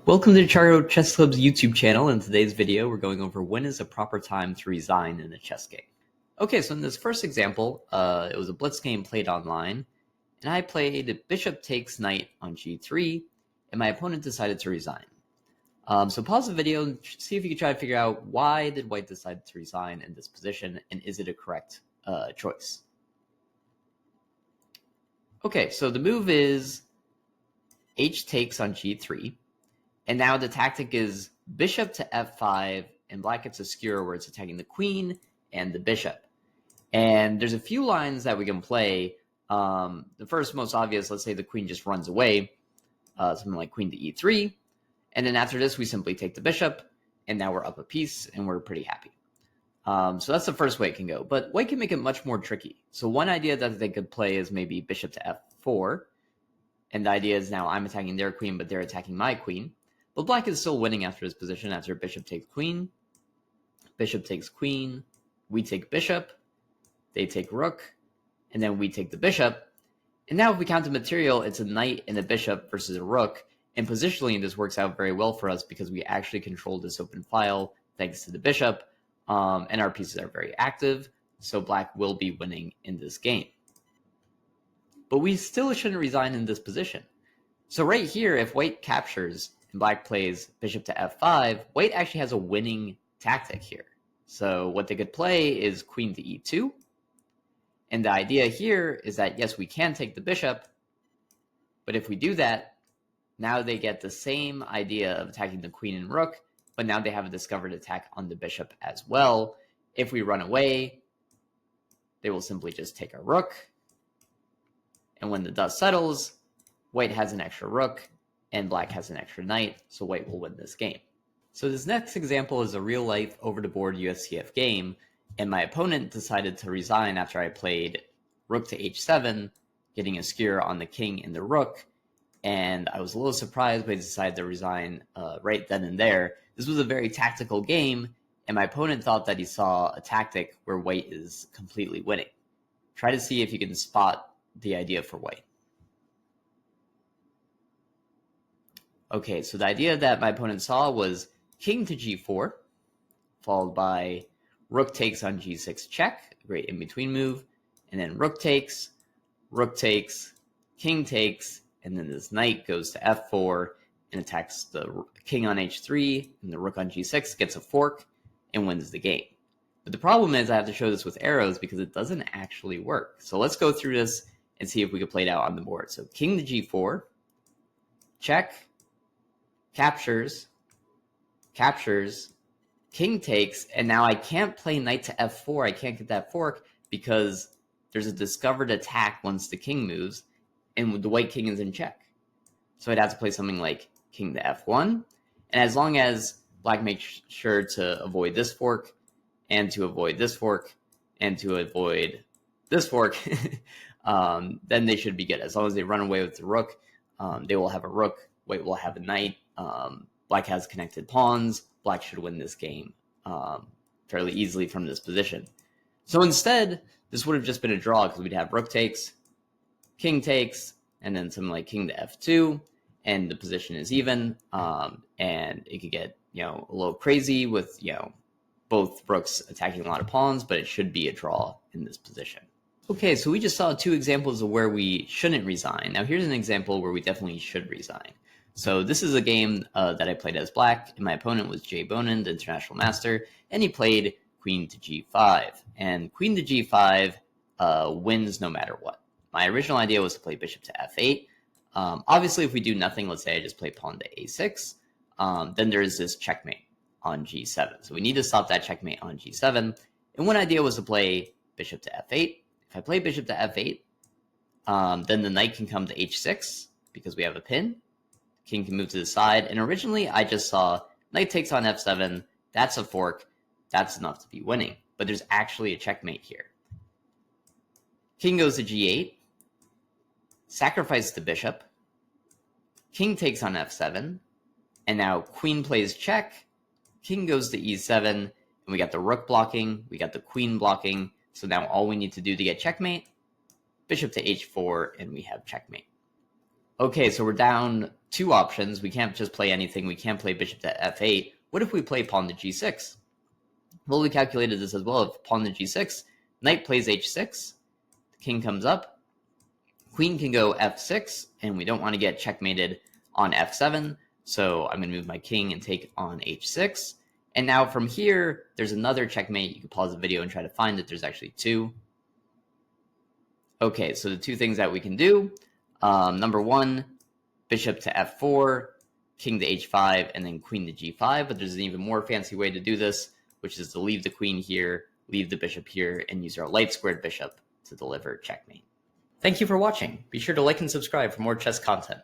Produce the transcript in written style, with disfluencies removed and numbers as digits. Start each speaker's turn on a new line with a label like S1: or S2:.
S1: Welcome to Chargo Chess Club's YouTube channel. In today's video, we're going over when is a proper time to resign in a chess game. Okay, so in this first example, it was a blitz game played online, and I played bishop takes knight on g3, and my opponent decided to resign. So pause the video and see if you can try to figure out why did white decide to resign in this position, and is it a correct choice? Okay, so the move is h takes on g3. And now the tactic is bishop to f5, and black gets a skewer where it's attacking the queen and the bishop. And there's a few lines that we can play. The first, most obvious, let's say the queen just runs away, something like queen to e3. And then after this, we simply take the bishop, and now we're up a piece, and we're pretty happy. So that's the first way it can go. But white can make it much more tricky. So one idea that they could play is maybe bishop to f4. And the idea is now I'm attacking their queen, but they're attacking my queen. But black is still winning after this position after bishop takes queen, we take bishop, they take rook, and then we take the bishop. And now if we count the material, it's a knight and a bishop versus a rook. And positionally, this works out very well for us because we actually control this open file thanks to the bishop, and our pieces are very active, so black will be winning in this game. But we still shouldn't resign in this position. So right here, if white captures, and black plays bishop to f5, white actually has a winning tactic here. So what they could play is queen to e2. And the idea here is that, yes, we can take the bishop, but if we do that, now they get the same idea of attacking the queen and rook, but now they have a discovered attack on the bishop as well. If we run away, they will simply just take our rook. And when the dust settles, white has an extra rook, and black has an extra knight, so white will win this game. So this next example is a real-life over-the-board USCF game, and my opponent decided to resign after I played rook to h7, getting a skewer on the king and the rook, and I was a little surprised when he decided to resign right then and there. This was a very tactical game, and my opponent thought that he saw a tactic where white is completely winning. Try to see if you can spot the idea for white. Okay, so the idea that my opponent saw was king to g4, followed by rook takes on g6 check, a great in-between move, and then rook takes, king takes, and then this knight goes to f4 and attacks the king on h3, and the rook on g6 gets a fork and wins the game. But the problem is I have to show this with arrows because it doesn't actually work. So let's go through this and see if we can play it out on the board. So king to g4, check, captures, king takes, and now I can't play knight to f4. I can't get that fork because there's a discovered attack once the king moves, and the white king is in check. So I'd have to play something like king to f1, and as long as black makes sure to avoid this fork, and to avoid this fork, and to avoid this fork, then they should be good. As long as they run away with the rook, they will have a rook, white will have a knight, black has connected pawns, black should win this game fairly easily from this position. So instead, this would have just been a draw because we'd have rook takes, and then something like king to f2, and the position is even, and it could get a little crazy with both rooks attacking a lot of pawns, but it should be a draw in this position. Okay, so we just saw two examples of where we shouldn't resign. Now here's an example where we definitely should resign. So this is a game that I played as black, and my opponent was Jay Bonin, the international master, and he played queen to g5. And queen to g5 wins no matter what. My original idea was to play bishop to f8. Obviously, if we do nothing, let's say I just play pawn to a6, then there is this checkmate on g7. So we need to stop that checkmate on g7. And one idea was to play bishop to f8. If I play bishop to f8, then the knight can come to h6 because we have a pin. King can move to the side, and originally I just saw knight takes on f7, that's a fork, that's enough to be winning. But there's actually a checkmate here. King goes to g8, sacrifices the bishop, king takes on f7, and now queen plays check, king goes to e7, and we got the rook blocking, we got the queen blocking, so now all we need to do to get checkmate, bishop to h4, and we have checkmate. Okay, so we're down 2 options. We can't just play anything. We can't play bishop to f8. What if we play pawn to g6? Well, we calculated this as well. If pawn to g6, knight plays h6, the king comes up, queen can go f6, and we don't want to get checkmated on f7, so I'm going to move my king and take on h6. And now from here, there's another checkmate. You can pause the video and try to find it. There's actually 2. Okay, so the 2 things that we can do, number 1, bishop to f4, king to h5, and then queen to g5. But there's an even more fancy way to do this, which is to leave the queen here, leave the bishop here, and use our light squared bishop to deliver checkmate. Thank you for watching. Be sure to like and subscribe for more chess content.